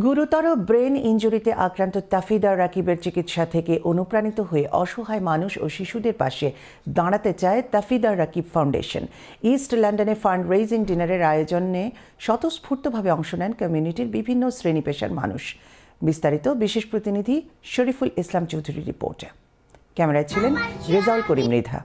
গুরুতর ব্রেন ইনজুরিতে আক্রান্ত তাফিদা রাকিবের চিকিৎসা থেকে অনুপ্রাণিত হয়ে অসহায় মানুষ ও শিশুদের পাশে দাঁড়াতে চায় তাফিদা রাকিব ফাউন্ডেশন। ইস্ট লন্ডনে ফান্ড রেইজিং ডিনারের আয়োজনে স্বতঃস্ফূর্তভাবে অংশ নেন কমিউনিটির বিভিন্ন শ্রেণী পেশার মানুষ। বিস্তারিত বিশেষ প্রতিনিধি শরীফুল ইসলাম চৌধুরীর রিপোর্টে। ক্যামেরায় ছিলেন রেজাউল করিম মৃধা।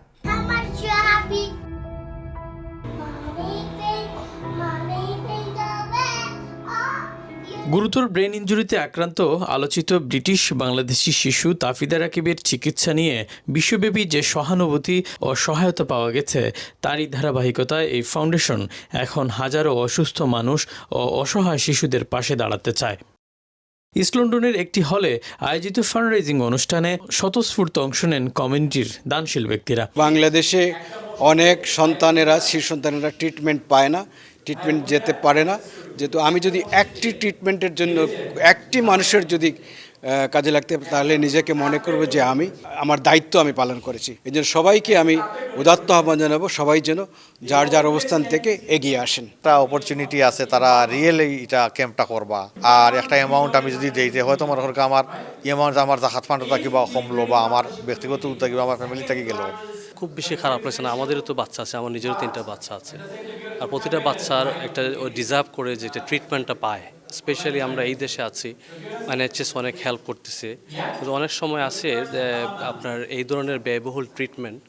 গুরুতর ব্রেন ইনজুরিতে আক্রান্ত আলোচিত ব্রিটিশ বাংলাদেশি শিশু তাফিদা রাকিবের চিকিৎসা নিয়ে বিশ্বব্যাপী যে সহানুভূতি ও সহায়তা পাওয়া গেছে, তারই ধারাবাহিকতায় এই ফাউন্ডেশন এখন হাজারো অসুস্থ মানুষ ও অসহায় শিশুদের পাশে দাঁড়াতে চায়। ইস্ট লন্ডনের একটি হলে আয়োজিত ফান্ডরেজিং অনুষ্ঠানে স্বতঃস্ফূর্ত অংশ নেন কমিউনিটির দানশীল ব্যক্তিরা। বাংলাদেশে অনেক শিশু সন্তানেরা ট্রিটমেন্ট পায় না, ট্রিটমেন্ট যেতে পারে না। যেহেতু আমি যদি একটি ট্রিটমেন্টের জন্য একটি মানুষের যদি কাজে লাগতে তাহলে নিজেকে মনে করব যে আমার দায়িত্ব আমি পালন করেছি। এই জন্য সবাইকে আমি উদাত্ত আহ্বান জানাবো, সবাই যেন যার যার অবস্থান থেকে এগিয়ে আসেন। একটা অপরচুনিটি আছে, তারা রিয়েলি এটা ক্যাম্পটা করবা। আর একটা অ্যামাউন্ট আমি যদি দিইতে হয়তো মনে করি আমার অ্যামাউন্ট আমার হাত ফান্ড থাকি বা কমলো বা আমার ব্যক্তিগত থাকি বা আমার ফ্যামিলি থাকি গেল। খুব বেশি খারাপ লাগছে না। আমাদেরও তো বাচ্চা আছে, আমার নিজেরও 3টা বাচ্চা আছে। আর প্রতিটা বাচ্চার একটা ডিজার্ভ করে যেটা ট্রিটমেন্টটা পায়। স্পেশালি আমরা এই দেশে আছি, NHS অনেক হেল্প করতেছে, কিন্তু অনেক সময় আছে আপনার এই ধরনের ব্যয়বহুল ট্রিটমেন্ট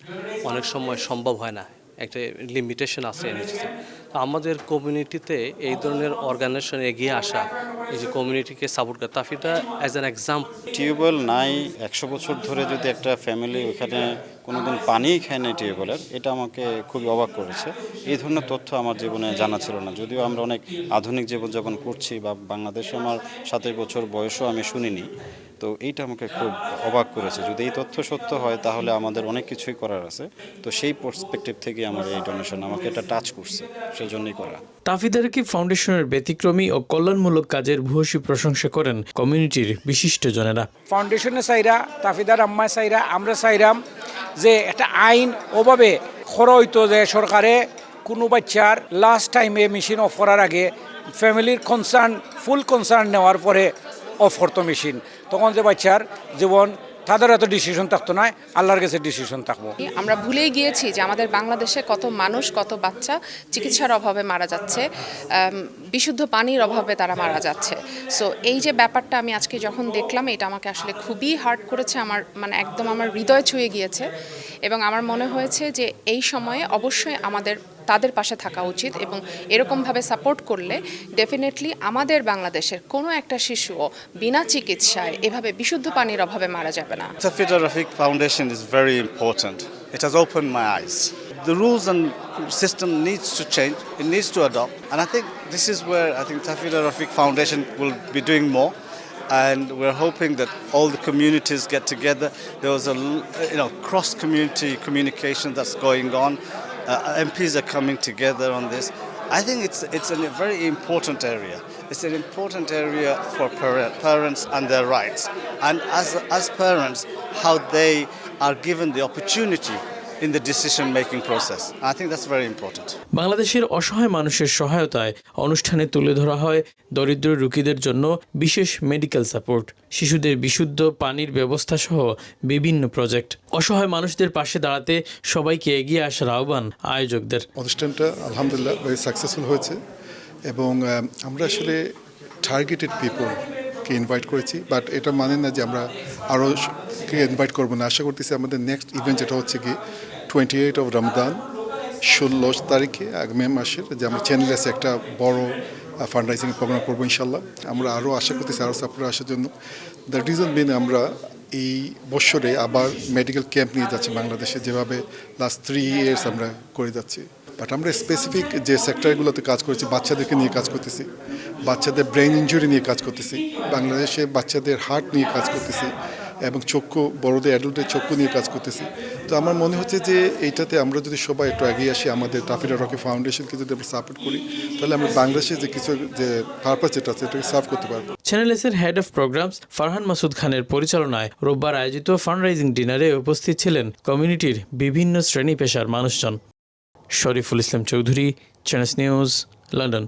অনেক সময় সম্ভব হয় না, একটা লিমিটেশন আছে NHS। তো আমাদের কমিউনিটিতে এই ধরনের অর্গানাইজেশন এগিয়ে আসা, এই যে কমিউনিটিকে সাপোর্ট করে, তাফিদা অ্যাজ অ্যান এক্সাম্পল। টিউবওয়েল নাই 100 বছর ধরে যদি একটা ফ্যামিলি ওখানে কোনোদিন পানিই খায় না টিউবওয়েলের, এটা আমাকে খুবই অবাক করেছে। এই ধরনের তথ্য আমার জীবনে জানা ছিল না। যদিও আমরা অনেক আধুনিক জীবনযাপন করছি বা বাংলাদেশে আমার 27 বছর বয়সও আমি শুনিনি, তো এইটা আমাকে খুব অবাক করেছে। যদি এই তথ্য সত্য হয় তাহলে আমাদের অনেক কিছুই করার আছে। তো সেই পার্সপেক্টিভ থেকে আমার এই ডোনেশন আমাকে এটা টাচ করছে, সেজন্যই করা। তাফিদা রাকিব ফাউন্ডেশনের ব্যতিক্রমী ও কল্যাণমূলক কাজের ভূয়সী প্রশংসা করেন কমিউনিটির বিশিষ্টজনেরা। ফাউন্ডেশনে চাইরা, তাফিদার আম্মায় চাইরা, আমরা চাইরাম যে একটা আইন ওভাবে খরা হইতো যে সরকারে কোনো বাচ্চার লাস্ট টাইমে মেশিন অফ করার আগে ফ্যামিলির ফুল কনসার্ন নেওয়ার পরে অফ করতো মেশিন, তখন যে বাচ্চার জীবন তাদের এত ডিসিশন থাকতো না, আল্লাহর কাছে ডিসিশন থাকবো। আমরা ভুলেই গিয়েছি যে আমাদের বাংলাদেশে কত মানুষ, কত বাচ্চা চিকিৎসার অভাবে মারা যাচ্ছে, বিশুদ্ধ পানির অভাবে তারা মারা যাচ্ছে। সো এই যে ব্যাপারটা আমি আজকে যখন দেখলাম, এটা আমাকে আসলে খুবই হার্ট করেছে, আমার একদম আমার হৃদয় ছুঁয়ে গিয়েছে। এবং আমার মনে হয়েছে যে এই সময়ে অবশ্যই আমাদের তাদের পাশে থাকা উচিত, এবং এরকমভাবে সাপোর্ট করলে ডেফিনেটলি আমাদের বাংলাদেশের কোনো একটা শিশুও বিনা চিকিৎসায় এভাবে বিশুদ্ধ পানির অভাবে মারা যাবে না। Tafida Rafiq Foundation is very important. It has opened my eyes. The rules and system needs to change, it needs to adopt, and I think this is where I think Tafida Rafiq Foundation will be doing more. And we're hoping that all the communities get together. There was a cross-community communication that's going on. MPs are coming together on this. I think it's a very important area. It's an important area for parents and their rights. And as parents, how they are given the opportunity in the decision-making process. I think that's very important. বাংলাদেশের অসহায় মানুষের সহায়তায় অনুষ্ঠানে তুলে ধরা হয় দরিদ্র রোগীদের জন্য বিশেষ মেডিকেল সাপোর্ট, শিশুদের বিশুদ্ধ পানির ব্যবস্থা সহ বিভিন্ন প্রজেক্ট। অসহায় মানুষদের পাশে দাঁড়াতে সবাইকে এগিয়ে আসার আহ্বান আয়োজকদের। অনুষ্ঠানটা আলহামদুলিল্লাহ ভেরি সাকসেসফুল হয়েছে, এবং আমরা আসলে টার্গেটেড পিপলকে ইনভাইট করেছি, বাট এটা মানে না যে আমরা আরও ইনভাইট করবো না। আশা করতেছি আমাদের নেক্সট ইভেন্ট যেটা হচ্ছে কি 28 of রমজান 16 তারিখে মে মাসের, যে আমরা চ্যানেলে আছে একটা বড় ফান্ডরাইজিং প্রোগ্রাম করবো ইনশাল্লাহ। আমরা আরও আশা করতেছি আরও সাপোর্ট আসার জন্য। দ্য রিজন বিন আমরা এই বছরে আবার মেডিকেল ক্যাম্প নিয়ে যাচ্ছি বাংলাদেশে, যেভাবে লাস্ট 3 years আমরা করে যাচ্ছি। বাট আমরা স্পেসিফিক যে সেক্টরগুলোতে কাজ করছি, বাচ্চাদেরকে নিয়ে কাজ করতেছি, বাচ্চাদের ব্রেন ইনজুরি নিয়ে কাজ করতেছি, বাংলাদেশে বাচ্চাদের হার্ট নিয়ে কাজ করতেছি, এবং চক্ষু, বড়দের অ্যাডাল্টের চক্ষু নিয়ে কাজ করতেছি। তো আমার মনে হচ্ছে যে এইটাতে আমরা যদি সবাই একটু এগিয়ে আসি, আমাদের তাফিদা রাকিব ফাউন্ডেশনকে যদি আমরা সাপোর্ট করি, তাহলে আমরা বাংলাদেশে যে কিছু যে পারপাস যেটা আছে এটাকে সার্ভ করতে পারবো। চ্যানেল এস এর head of programs Farhan Masud খানের পরিচালনায় রোববার আয়োজিত ফান্ডরাইজিং ডিনারে উপস্থিত ছিলেন কমিউনিটির বিভিন্ন শ্রেণী পেশার মানুষজন। Shariful Islam Chowdhury, channels news, London.